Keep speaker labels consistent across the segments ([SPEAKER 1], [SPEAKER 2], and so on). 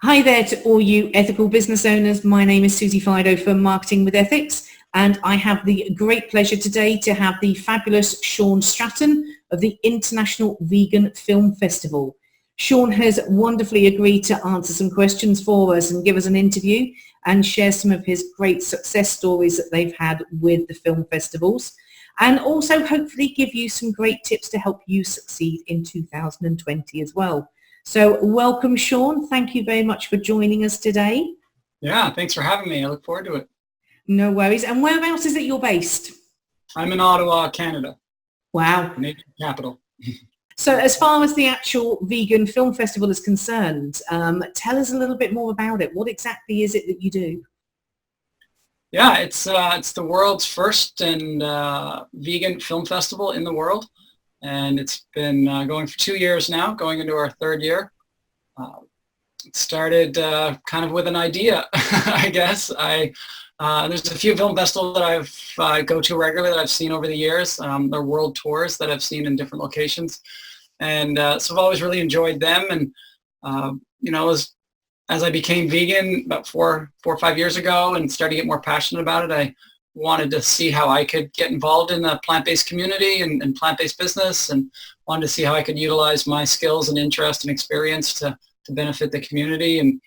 [SPEAKER 1] Hi there to all you ethical business owners. My name is Susie Fido from Marketing with Ethics, and I have the great pleasure today to have the fabulous Shawn Stratton of the International Vegan Film Festival. Shawn has wonderfully agreed to answer some questions for us and give us an interview and share some of his great success stories that they've had with the film festivals, and also hopefully give you some great tips to help you succeed in 2020 as well. So welcome, Shawn. Thank you very much for joining us today.
[SPEAKER 2] Yeah, thanks for having me. I look forward to it.
[SPEAKER 1] No worries. And whereabouts is it you're based?
[SPEAKER 2] I'm in Ottawa, Canada.
[SPEAKER 1] Wow.
[SPEAKER 2] Canadian capital.
[SPEAKER 1] So as far as the actual vegan film festival is concerned, tell us a little bit more about it. What exactly is it that you do?
[SPEAKER 2] Yeah, it's the world's first and vegan film festival in the world. And it's been going for 2 years now, going into our third year. It started kind of with an idea, I guess. There's a few film festivals that I go to regularly that I've seen over the years. They're world tours that I've seen in different locations. And so I've always really enjoyed them. And, as I became vegan about four or 5 years ago and started to get more passionate about it, I wanted to see how I could get involved in the plant-based community and plant-based business, and wanted to see how I could utilize my skills and interest and experience to benefit the community. And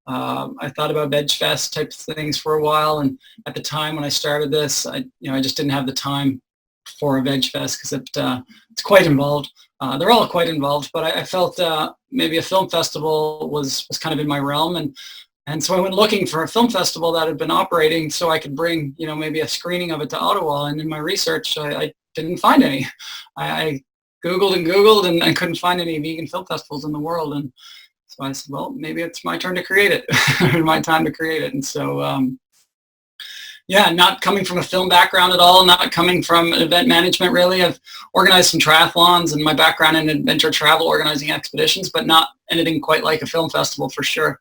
[SPEAKER 2] I thought about Veg Fest type of things for a while. And at the time when I started this, I just didn't have the time for a Veg Fest because it's quite involved. They're all quite involved, but I felt maybe a film festival was kind of in my realm. And so I went looking for a film festival that had been operating so I could bring, maybe a screening of it to Ottawa. And in my research, I didn't find any. I Googled and I couldn't find any vegan film festivals in the world. And so I said, well, maybe it's my turn to create it, my time to create it. And so, not coming from a film background at all, not coming from event management really. I've organized some triathlons and my background in adventure travel, organizing expeditions, but not anything quite like a film festival for sure.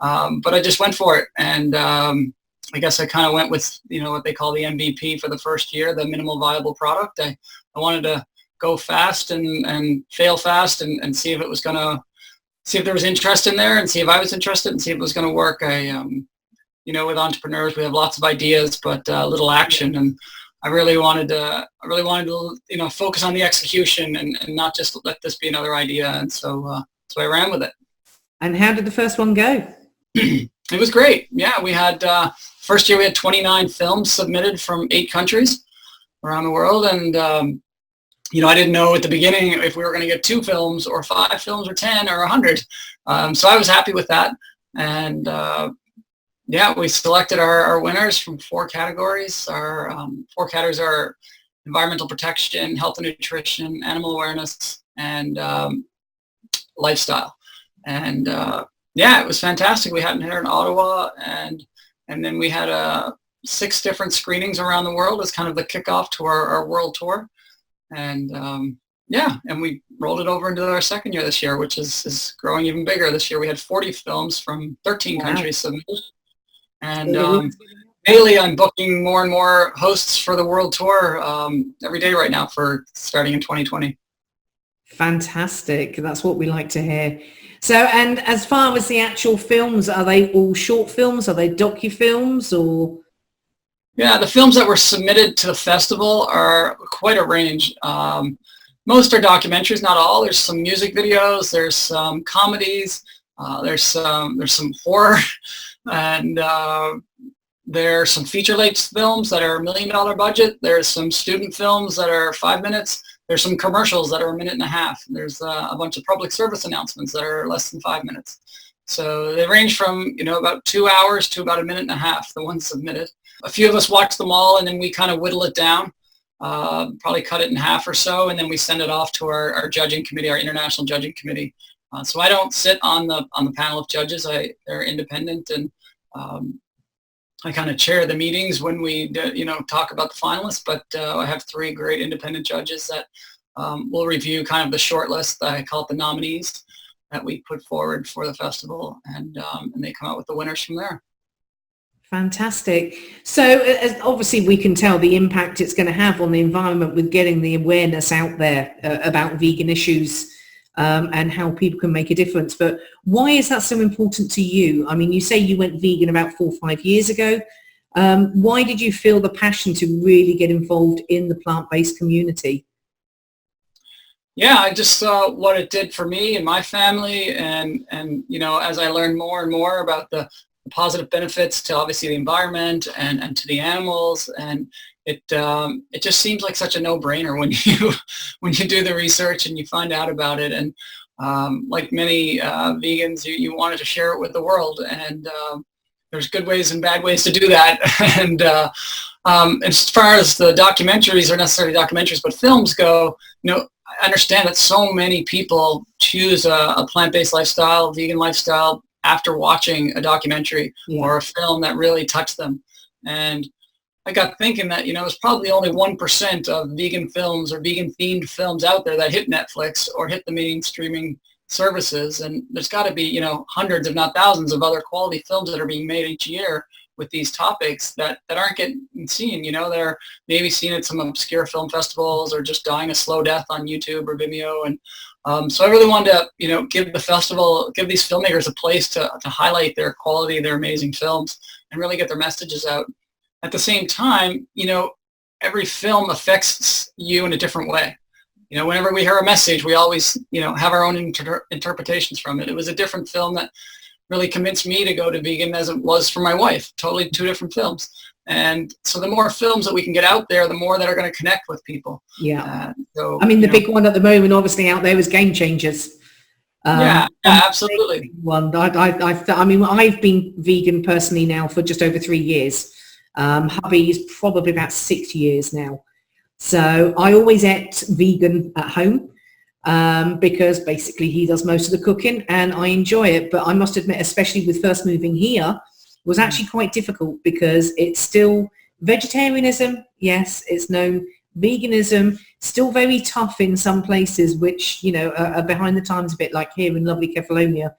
[SPEAKER 2] But I just went for it, and I guess I kind of went with what they call the MVP for the first year, the minimal viable product. I wanted to go fast and fail fast and see if it was gonna if there was interest in there, and see if I was interested, and see if it was going to work. With entrepreneurs, we have lots of ideas, but little action, and I really wanted to focus on the execution and not just let this be another idea. And so I ran with it.
[SPEAKER 1] And how did the first one go?
[SPEAKER 2] It was great. Yeah, we had first year we had 29 films submitted from 8 countries around the world, and I didn't know at the beginning if we were going to get 2 films or 5 films or 10 or 100. So I was happy with that, and we selected our winners from 4 categories. Our 4 categories are environmental protection, health and nutrition, animal awareness, and lifestyle. And it was fantastic. We had it here in Ottawa, and then we had 6 different screenings around the world as kind of the kickoff to our world tour. And and we rolled it over into our second year this year, which is growing even bigger. This year we had 40 films from 13 countries submitted. And daily I'm booking more and more hosts for the world tour every day right now for starting in 2020.
[SPEAKER 1] Fantastic. That's what we like to hear. So, and as far as the actual films, are they all short films? Are they docu-films or?
[SPEAKER 2] Yeah, the films that were submitted to the festival are quite a range. Most are documentaries, not all. There's some music videos, there's some comedies, there's some horror, and there are some feature-length films that are $1 million budget. There's some student films that are 5 minutes. There's some commercials that are 1.5 minutes. There's a bunch of public service announcements that are less than 5 minutes. So they range from about 2 hours to about 1.5 minutes, the ones submitted. A few of us watch them all, and then we kind of whittle it down, probably cut it in half or so, and then we send it off to our judging committee, our international judging committee. So I don't sit on the panel of judges. They're independent, and I kind of chair the meetings when we talk about the finalists. But I have 3 great independent judges that will review kind of the short list. I call it the nominees that we put forward for the festival, and they come out with the winners from there.
[SPEAKER 1] Fantastic. So obviously we can tell the impact it's going to have on the environment with getting the awareness out there about vegan issues and how people can make a difference. But why is that so important to you? I mean, you say you went vegan about 4 or 5 years ago. Why did you feel the passion to really get involved in the plant-based community?
[SPEAKER 2] Yeah, I just saw what it did for me and my family, and as I learned more and more about the positive benefits to obviously the environment and to the animals, and it just seems like such a no-brainer when you do the research and you find out about it. And like many vegans, you wanted to share it with the world, and there's good ways and bad ways to do that. And as far as the documentaries, or necessarily documentaries, but films go, I understand that so many people choose a plant-based lifestyle, vegan lifestyle, after watching a documentary or a film that really touched them. And I got thinking that, there's probably only 1% of vegan films or vegan-themed films out there that hit Netflix or hit the main streaming services. And there's got to be, hundreds, if not thousands, of other quality films that are being made each year with these topics that aren't getting seen. They're maybe seen at some obscure film festivals or just dying a slow death on YouTube or Vimeo. And so I really wanted to, give the festival, give these filmmakers a place to highlight their quality, their amazing films, and really get their messages out. At the same time, every film affects you in a different way. Whenever we hear a message, we always, have our own interpretations from it. It was a different film that really convinced me to go to vegan as it was for my wife. Totally two different films. And so the more films that we can get out there, the more that are going to connect with people.
[SPEAKER 1] Yeah. So, I mean, the big one at the moment, obviously, out there is Game Changers.
[SPEAKER 2] Yeah, absolutely.
[SPEAKER 1] One. I mean, I've been vegan personally now for just over 3 years. Hubby is probably about 6 years now. So I always ate vegan at home because basically he does most of the cooking and I enjoy it. But I must admit, especially with first moving here, was actually quite difficult because it's still vegetarianism. Yes, it's known. Veganism, still very tough in some places, which, are behind the times a bit, like here in lovely Kefalonia.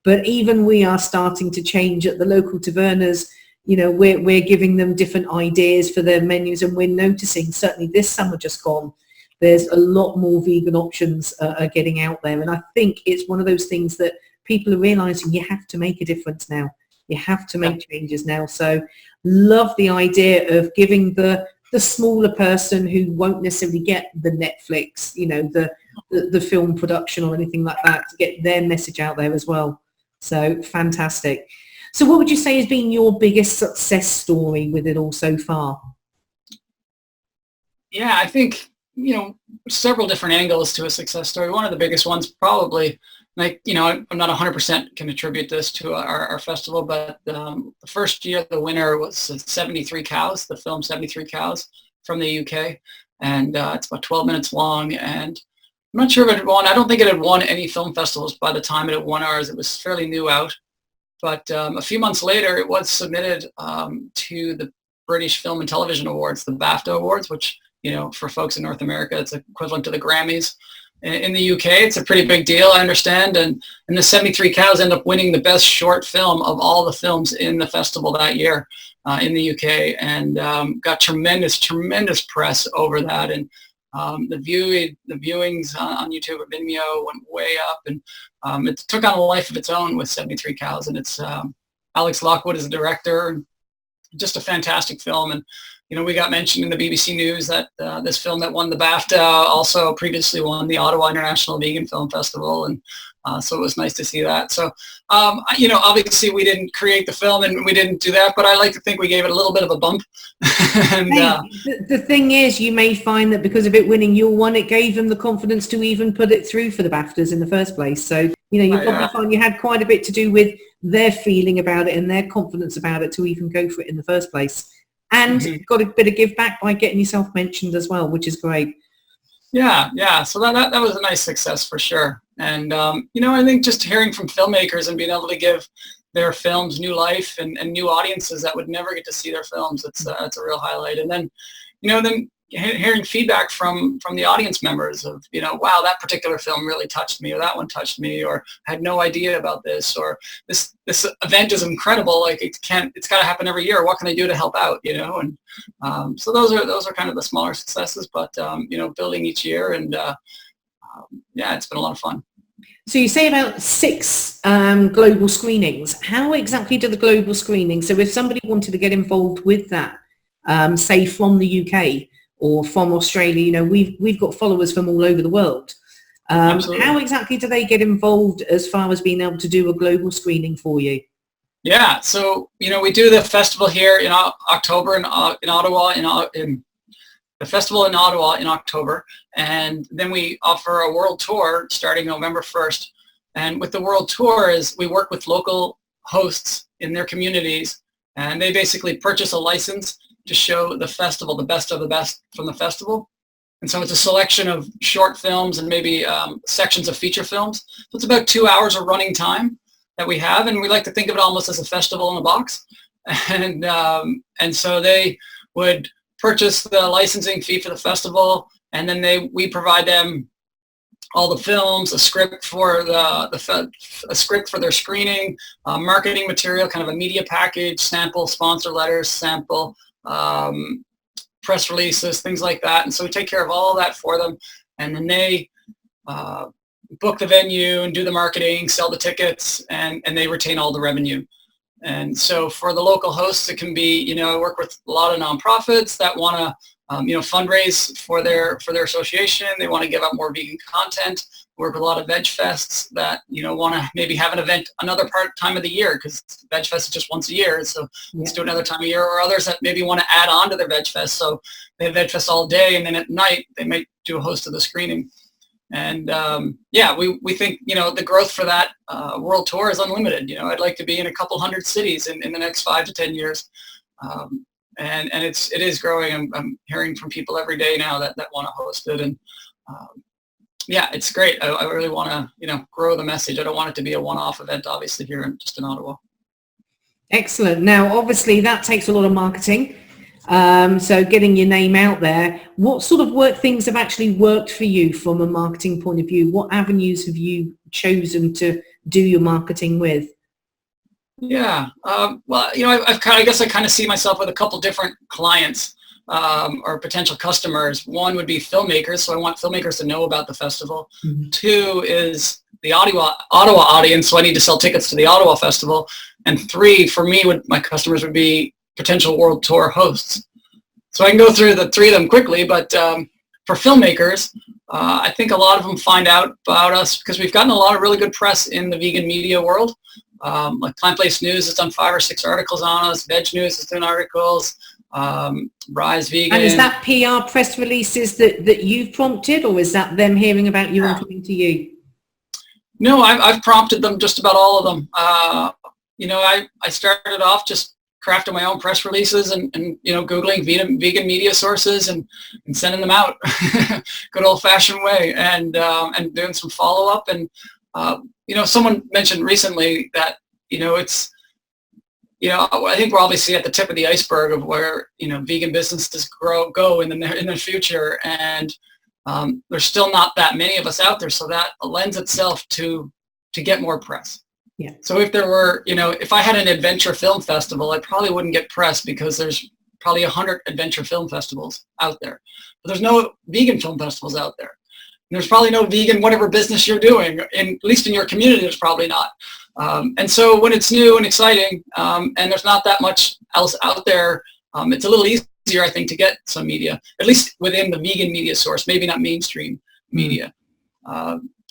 [SPEAKER 1] But even we are starting to change at the local tavernas. We're giving them different ideas for their menus, and we're noticing, certainly this summer just gone, there's a lot more vegan options are getting out there. And I think it's one of those things that people are realizing you have to make a difference now. You have to make changes now. So love the idea of giving the smaller person who won't necessarily get the Netflix, the film production or anything like that, to get their message out there as well. So fantastic. So what would you say has been your biggest success story with it all so far?
[SPEAKER 2] Yeah, I think, several different angles to a success story. One of the biggest ones probably, I'm not 100% can attribute this to our festival, but the first year the winner was 73 Cows, the film 73 Cows from the UK. And it's about 12 minutes long. And I'm not sure if it had won. I don't think it had won any film festivals by the time it had won ours. It was fairly new out. But a few months later, it was submitted to the British Film and Television Awards, the BAFTA Awards, which, for folks in North America, it's equivalent to the Grammys. In the UK, it's a pretty big deal, I understand. And the 73 Cows end up winning the best short film of all the films in the festival that year in the UK, and got tremendous press over that. And the viewings on YouTube or Vimeo went way up, and it took on a life of its own with 73 Cows. And it's Alex Lockwood is the director. Just a fantastic film. And we got mentioned in the BBC News that this film that won the BAFTA also previously won the Ottawa International Vegan Film Festival. And so it was nice to see that. So, obviously we didn't create the film and we didn't do that, but I like to think we gave it a little bit of a bump. And,
[SPEAKER 1] the thing is, you may find that because of it winning your one, it gave them the confidence to even put it through for the BAFTAs in the first place. So, you probably find you had quite a bit to do with their feeling about it and their confidence about it to even go for it in the first place. And got a bit of give back by getting yourself mentioned as well, which is great.
[SPEAKER 2] Yeah. So that was a nice success for sure. And, I think just hearing from filmmakers and being able to give their films new life and new audiences that would never get to see their films, it's a real highlight. And then, then hearing feedback from the audience members of, wow, that particular film really touched me, or that one touched me, or I had no idea about this, or this event is incredible. Like it's got to happen every year. What can I do to help out? And so those are kind of the smaller successes, but building each year, and it's been a lot of fun.
[SPEAKER 1] So you say about 6 global screenings. How exactly do the global screenings, so if somebody wanted to get involved with that, say from the UK or from Australia, you know, we've got followers from all over the world. How exactly do they get involved as far as being able to do a global screening for you?
[SPEAKER 2] Yeah, so, you know, we do the festival here in October in Ottawa, in the festival in Ottawa in October, and then we offer a world tour starting November 1st. And with the world tour is we work with local hosts in their communities, and they basically purchase a license to show the festival, the best of the best from the festival. And so it's a selection of short films and maybe sections of feature films. So it's about 2 hours of running time that we have, and we like to think of it almost as a festival in a box. And so they would purchase the licensing fee for the festival, and then we provide them all the films, a script for a script for their screening, marketing material, kind of a media package, sample sponsor letters, sample press releases, things like that. And so we take care of all of that for them, and then they book the venue and do the marketing, sell the tickets, and they retain all the revenue. And so for the local hosts, it can be, you know, I work with a lot of nonprofits that want to, you know, fundraise for their association. They want to give out more vegan content. Work with a lot of veg fests that, you know, want to maybe have an event another time of the year, because veg fest is just once a year. So let's do another time of year. Or others that maybe want to add on to their veg fest. So they have veg fest all day, and then at night they might do a host of the screening. And yeah, we think, you know, the growth for that world tour is unlimited. You know, I'd like to be in a couple hundred cities in the next 5 to 10 years. And it is growing. I'm hearing from people every day now that want to host it. And yeah, it's great. I really want to, you know, grow the message. I don't want it to be a one-off event, obviously, here just in Ottawa.
[SPEAKER 1] Excellent. Now, obviously, that takes a lot of marketing. So getting your name out there. What sort of things have actually worked for you from a marketing point of view? What avenues have you chosen to do your marketing with?
[SPEAKER 2] Yeah. Well, you know, I guess I kind of see myself with a couple different clients or potential customers. One would be filmmakers. So I want filmmakers to know about the festival. Mm-hmm. 2 is the Ottawa audience. So I need to sell tickets to the Ottawa Festival. And 3, for me, my customers would be potential world tour hosts. So I can go through the 3 of them quickly, but for filmmakers, I think a lot of them find out about us because we've gotten a lot of really good press in the vegan media world. Like Plant-Based News has done 5 or 6 articles on us. Veg News has done articles. Rise Vegan.
[SPEAKER 1] And is that PR press releases that you've prompted, or is that them hearing about you and coming to you?
[SPEAKER 2] No, I've prompted them, just about all of them. You know, I started off just crafting my own press releases and you know, Googling vegan media sources and sending them out good old fashioned way, and doing some follow up. And you know, someone mentioned recently that, you know, it's, you know, I think we're obviously at the tip of the iceberg of where, you know, vegan businesses go in the future, and there's still not that many of us out there, so that lends itself to get more press.
[SPEAKER 1] Yeah.
[SPEAKER 2] So if there were, you know, if I had an adventure film festival, I probably wouldn't get press because there's probably 100 adventure film festivals out there. But there's no vegan film festivals out there. And there's probably no vegan whatever business you're doing, at least in your community, there's probably not. And so when it's new and exciting, and there's not that much else out there, it's a little easier, I think, to get some media, at least within the vegan media source, maybe not mainstream media.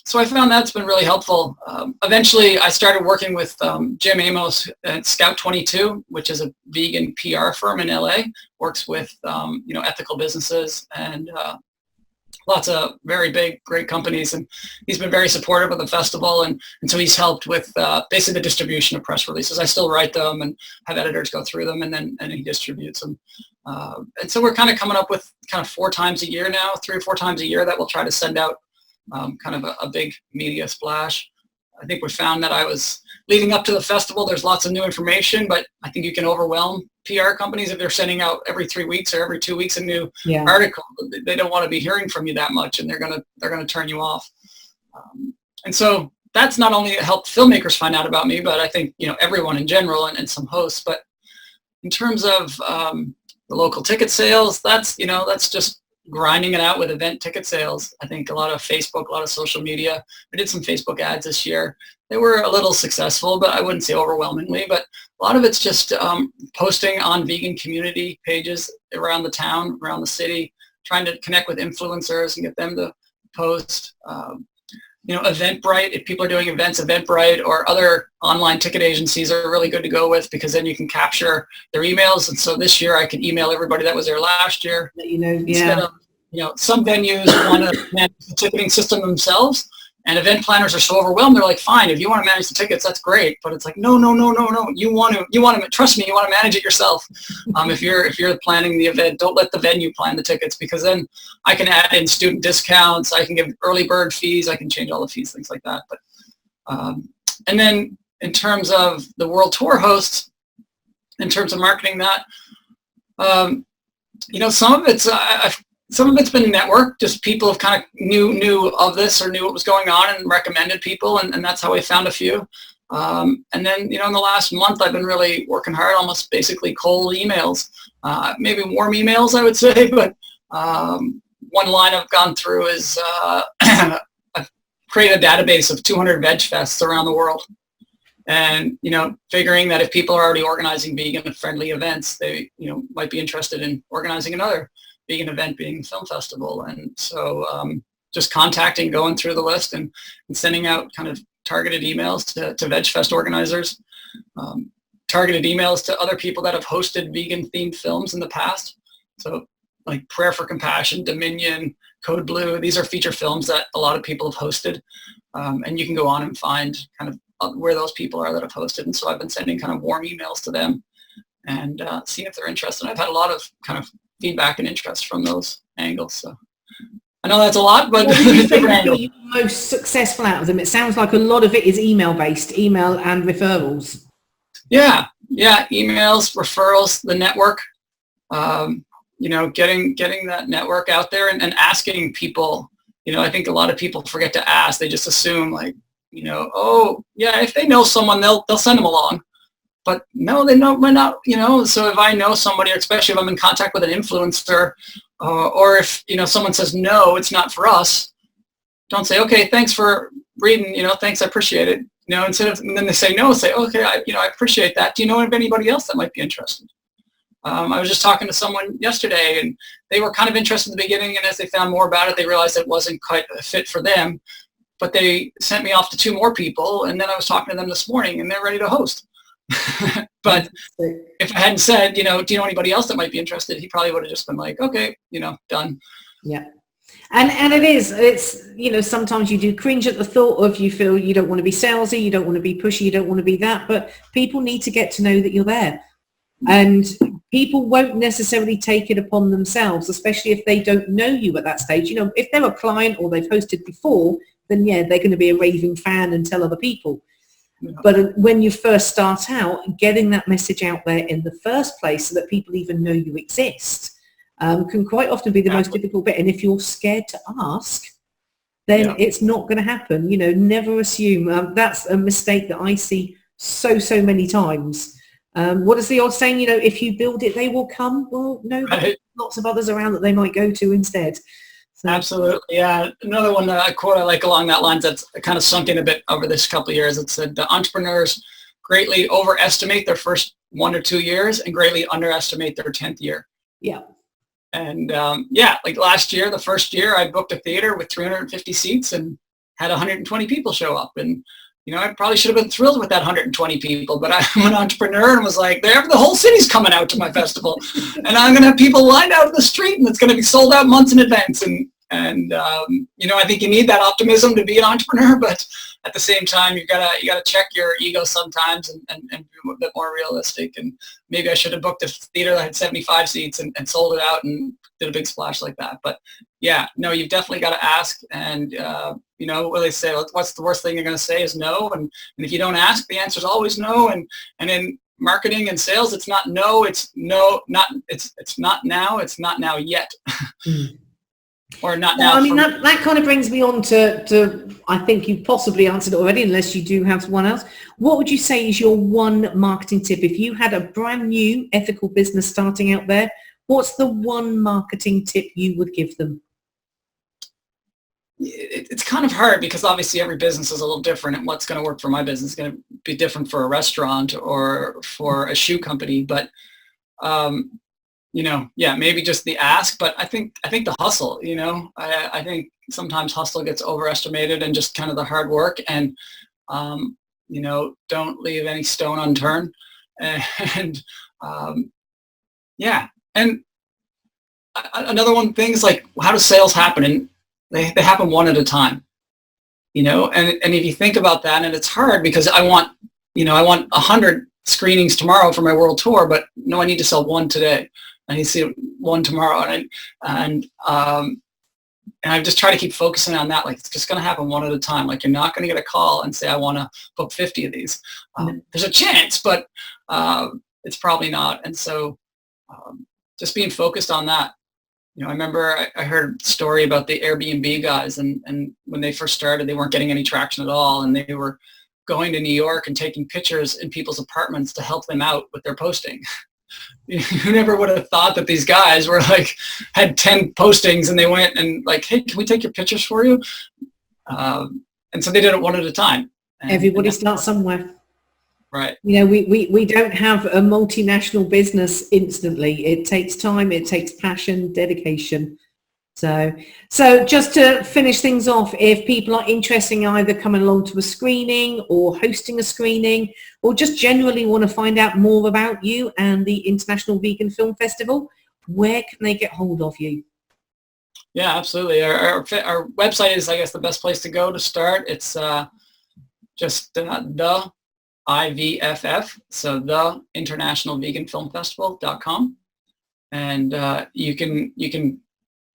[SPEAKER 2] So I found that's been really helpful. Eventually, I started working with Jim Amos at Scout 22, which is a vegan PR firm in LA. Works with you know, ethical businesses and lots of very big, great companies. And he's been very supportive of the festival. And so he's helped with basically the distribution of press releases. I still write them and have editors go through them, and he distributes them. And so we're kind of coming up with kind of 4 times a year now, 3 or 4 times a year that we'll try to send out kind of a big media splash. I think we found that leading up to the festival, there's lots of new information, but I think you can overwhelm PR companies if they're sending out every 3 weeks or every 2 weeks a new article. They don't want to be hearing from you that much, and they're gonna turn you off. And so that's not only helped filmmakers find out about me, but I think, you know, everyone in general and some hosts. But in terms of the local ticket sales, that's just grinding it out with event ticket sales. I think a lot of Facebook, a lot of social media. We did some Facebook ads this year. They were a little successful, but I wouldn't say overwhelmingly. But a lot of it's just posting on vegan community pages around the town, around the city, trying to connect with influencers and get them to post. Eventbrite, if people are doing events, Eventbrite or other online ticket agencies are really good to go with, because then you can capture their emails. And so this year I can email everybody that was there last year. Instead of, some venues want to manage the ticketing system themselves, and event planners are so overwhelmed. They're like, fine, if you want to manage the tickets, that's great. But it's like, no. You want to, trust me, you want to manage it yourself. If you're planning the event, don't let the venue plan the tickets, because then I can add in student discounts. I can give early bird fees. I can change all the fees, things like that. But, and then in terms of the world tour hosts, in terms of marketing that, some of it's been network, just people have kind of knew of this or knew what was going on and recommended people, and that's how I found a few. And then, in the last month, I've been really working hard, almost basically cold emails, maybe warm emails, I would say. But one line I've gone through is I've created a database of 200 veg fests around the world. And, figuring that if people are already organizing vegan-friendly events, they, might be interested in organizing another vegan event, being film festival. And so just contacting, going through the list and sending out kind of targeted emails to Veg Fest organizers, targeted emails to other people that have hosted vegan themed films in the past. So like Prayer for Compassion, Dominion, Code Blue, these are feature films that a lot of people have hosted. And you can go on and find kind of where those people are that have hosted. And so I've been sending kind of warm emails to them and seeing if they're interested. And I've had a lot of kind of feedback and interest from those angles. So I know that's a lot, but
[SPEAKER 1] what would you say you're most successful out of them? It sounds like a lot of it is email-based, email and referrals.
[SPEAKER 2] Yeah, emails, referrals, the network, getting that network out there and asking people. I think a lot of people forget to ask. They just assume like, oh yeah, if they know someone, they'll send them along. But no, they know we're not, so if I know somebody, or especially if I'm in contact with an influencer, or if, someone says, no, it's not for us, don't say, okay, thanks for reading, thanks, I appreciate it. Instead of, and then they say no, say, okay, I appreciate that. Do you know of anybody else that might be interested? I was just talking to someone yesterday, and they were kind of interested in the beginning, and as they found more about it, they realized it wasn't quite a fit for them. But they sent me off to 2 more people, and then I was talking to them this morning, and they're ready to host. But if I hadn't said, do you know anybody else that might be interested, he probably would have just been like, okay, done.
[SPEAKER 1] Yeah. And it's, sometimes you do cringe at the thought of, you feel you don't want to be salesy, you don't want to be pushy, you don't want to be that, but people need to get to know that you're there. And people won't necessarily take it upon themselves, especially if they don't know you at that stage. If they're a client or they've hosted before, then yeah, they're going to be a raving fan and tell other people. But when you first start out, getting that message out there in the first place so that people even know you exist can quite often be the most difficult bit. And if you're scared to ask, then it's not going to happen. Never assume. That's a mistake that I see so many times. What is the old saying? If you build it, they will come. Well, no, there's lots of others around that they might go to instead. So.
[SPEAKER 2] Absolutely, yeah. Another one, a quote I like along that lines that's kind of sunk in a bit over this couple of years. It said, the entrepreneurs greatly overestimate their first 1 or 2 years and greatly underestimate their 10th year.
[SPEAKER 1] Yeah.
[SPEAKER 2] And like last year, the first year, I booked a theater with 350 seats and had 120 people show up. And I probably should have been thrilled with that 120 people, but I'm an entrepreneur and was like, the whole city's coming out to my festival, and I'm going to have people lined out in the street, and it's going to be sold out months in advance. And I think you need that optimism to be an entrepreneur, but at the same time, you gotta check your ego sometimes and be a bit more realistic. And maybe I should have booked a theater that had 75 seats and sold it out and did a big splash like that. But yeah, no, you've definitely got to ask. And what they say, what's the worst thing you're going to say is no. And if you don't ask, the answer is always no. And in marketing and sales, it's not no, it's no, it's not now, it's not now yet. Or not now.
[SPEAKER 1] I mean, that kind of brings me on to I think you possibly answered it already, unless you do have one else. What would you say is your one marketing tip? If you had a brand new ethical business starting out there, what's the one marketing tip you would give them?
[SPEAKER 2] It's kind of hard because obviously every business is a little different, and what's going to work for my business is going to be different for a restaurant or for a shoe company. But maybe just the ask. But I think the hustle. I think sometimes hustle gets overestimated, and just kind of the hard work, and don't leave any stone unturned. And and another one thing is like, how do sales happen? And they happen one at a time, and if you think about that, and it's hard because I want 100 screenings tomorrow for my world tour, but no, I need to sell one today. I need to see one tomorrow. And I just try to keep focusing on that. Like, it's just going to happen one at a time. Like, you're not going to get a call and say, I want to book 50 of these. There's a chance, but it's probably not. And so just being focused on that. I remember I heard a story about the Airbnb guys, and when they first started, they weren't getting any traction at all, and they were going to New York and taking pictures in people's apartments to help them out with their posting. You never would have thought that these guys were like, had 10 postings, and they went and like, hey, can we take your pictures for you? And so they did it one at a time.
[SPEAKER 1] Everybody starts somewhere.
[SPEAKER 2] Right.
[SPEAKER 1] We don't have a multinational business instantly. It takes time, it takes passion, dedication. So just to finish things off, if people are interested in either coming along to a screening or hosting a screening, or just generally want to find out more about you and the International Vegan Film Festival, where can they get hold of you?
[SPEAKER 2] Yeah, absolutely. Our website is, I guess, the best place to go to start. It's just the IVFF, so the International Vegan Film Festival.com, and you can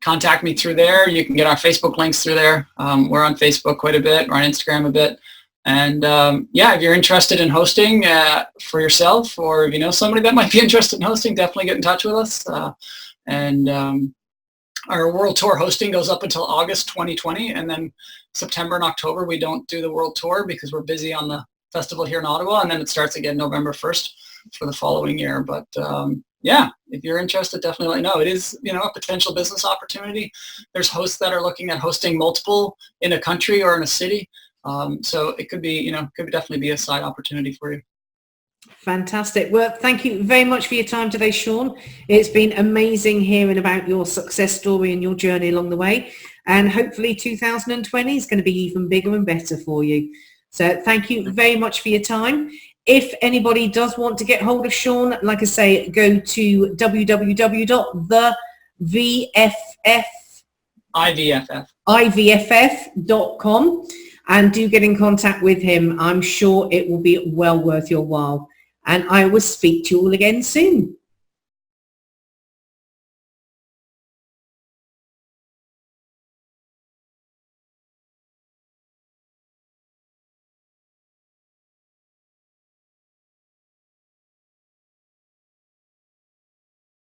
[SPEAKER 2] contact me through there. You can get our Facebook links through there. We're on Facebook quite a bit. We're on Instagram a bit. And if you're interested in hosting for yourself, or if you know somebody that might be interested in hosting, definitely get in touch with us. Our world tour hosting goes up until August 2020, and then September and October we don't do the world tour because we're busy on the festival here in Ottawa, and then it starts again November 1st for the following year. But if you're interested, definitely let me know. It is, a potential business opportunity. There's hosts that are looking at hosting multiple in a country or in a city. So it could be, could definitely be a side opportunity for you.
[SPEAKER 1] Fantastic. Well, thank you very much for your time today, Shawn. It's been amazing hearing about your success story and your journey along the way. And hopefully 2020 is going to be even bigger and better for you. So thank you very much for your time. If anybody does want to get hold of Shawn, like I say, go to www.ivff.com and do get in contact with him. I'm sure it will be well worth your while. And I will speak to you all again soon.